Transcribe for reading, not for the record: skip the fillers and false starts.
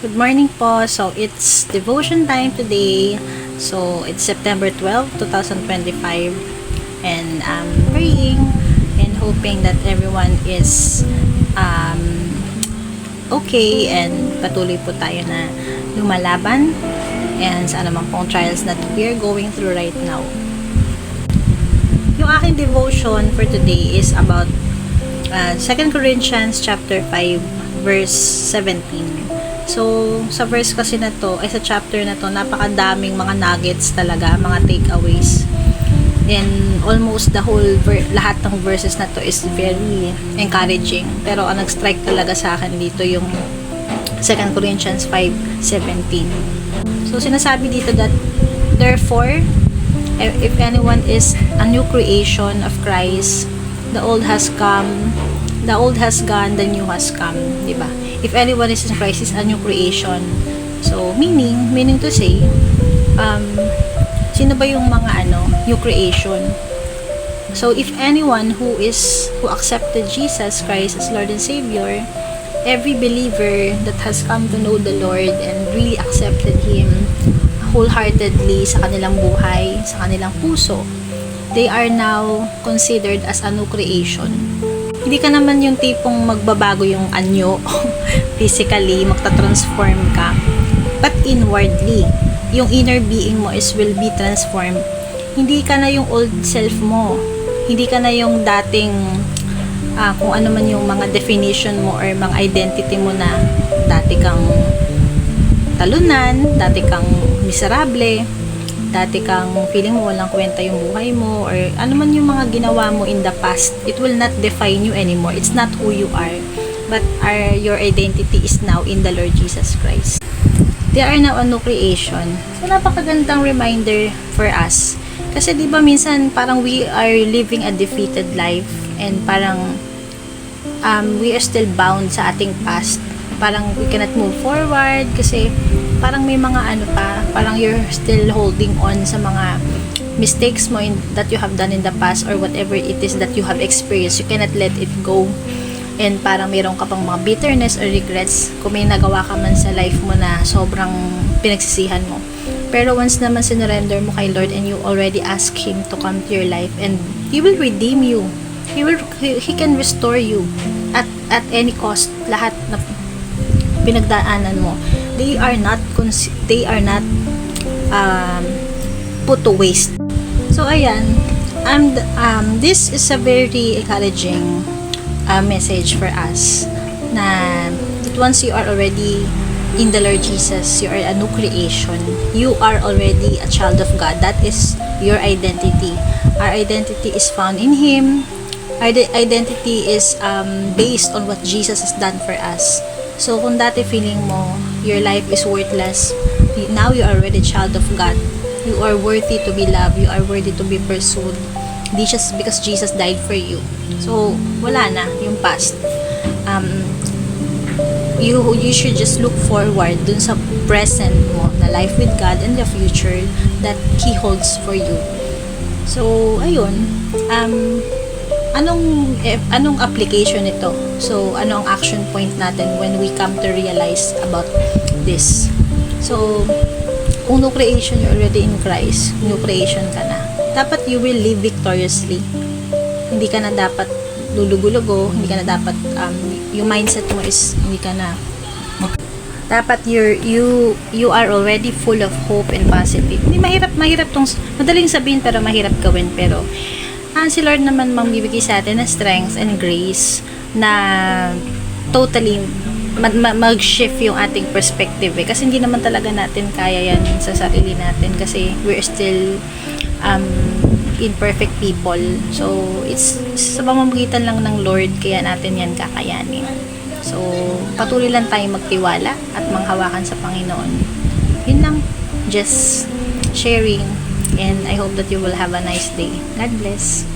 Good morning po. So, it's devotion time today. So, it's September 12, 2025. And I'm praying and hoping that everyone is okay and patuloy po tayo na lumalaban and sa anumang pong trials that we're going through right now. Yung aking devotion for today is about 2 Corinthians chapter 5 verse 17. So, sa verse kasi na to, ay sa chapter na to, napakadaming mga nuggets talaga, mga takeaways. And almost the whole, lahat ng verses na to is very encouraging. Pero ang nag-strike talaga sa akin dito yung 2 Corinthians 5:17. So, sinasabi dito that, therefore, if anyone is a new creation of Christ, the old has gone, the new has come, diba? If anyone is in Christ, is a new creation. So, meaning to say, sino ba yung mga new creation? So, if anyone who accepted Jesus Christ as Lord and Savior, every believer that has come to know the Lord and really accepted Him wholeheartedly sa kanilang buhay, sa kanilang puso, they are now considered as a new creation. Hindi ka naman yung tipong magbabago yung anyo, physically, magta-transform ka. But inwardly, yung inner being mo will be transformed. Hindi ka na yung old self mo. Hindi ka na yung dating, kung ano man yung mga definition mo or mga identity mo na dati kang talunan, dati kang miserable, dati kang feeling mo walang kwenta yung buhay mo, or ano man yung mga ginawa mo in the past, it will not define you anymore. It's not who you are, but your identity is now in the Lord Jesus Christ. They are now a new creation. So, napakagandang reminder for us. Kasi di ba minsan parang we are living a defeated life and parang we are still bound sa ating past. Parang we cannot move forward kasi parang may mga parang you're still holding on sa mga mistakes mo that you have done in the past or whatever it is that you have experienced. You cannot let it go. And parang mayroon ka pang mga bitterness or regrets kung may nagawa ka man sa life mo na sobrang pinagsisihan mo. Pero once naman sinurrender mo kay Lord and you already ask Him to come to your life, and He will redeem you. He can restore you at any cost. Lahat na pinagdaanan mo, they are not put to waste. So ayan, this is a very encouraging message for us na that once you are already in the Lord Jesus, you are a new creation. You are already a child of God. That is your identity. Our identity is found in Him. Our identity is based on what Jesus has done for us. So, kung dati feeling mo, your life is worthless, now you are already a child of God. You are worthy to be loved. You are worthy to be pursued. Hindi just because Jesus died for you. So, wala na yung past. You should just look forward dun sa present mo na life with God and the future that He holds for you. So, ayun. Anong application nito? So, ano ang action point natin when we come to realize about this? So, kung new creation, you're already in Christ, new creation ka na. Dapat you will live victoriously. Hindi ka na dapat lulugo-lugo, hindi ka na dapat, yung mindset mo is, hindi ka na, dapat you are already full of hope and positive. Hindi mahirap tong, madaling sabihin pero mahirap gawin, pero, si Lord naman magbibigay sa atin na strength and grace na totally mag-shift yung ating perspective kasi hindi naman talaga natin kaya yan sa sarili natin kasi we're still imperfect people. So, it's sa pamamagitan lang ng Lord kaya natin yan kakayanin. So, patuloy lang tayong magtiwala at manghawakan sa Panginoon. Yun lang. Just sharing. And I hope that you will have a nice day. God bless.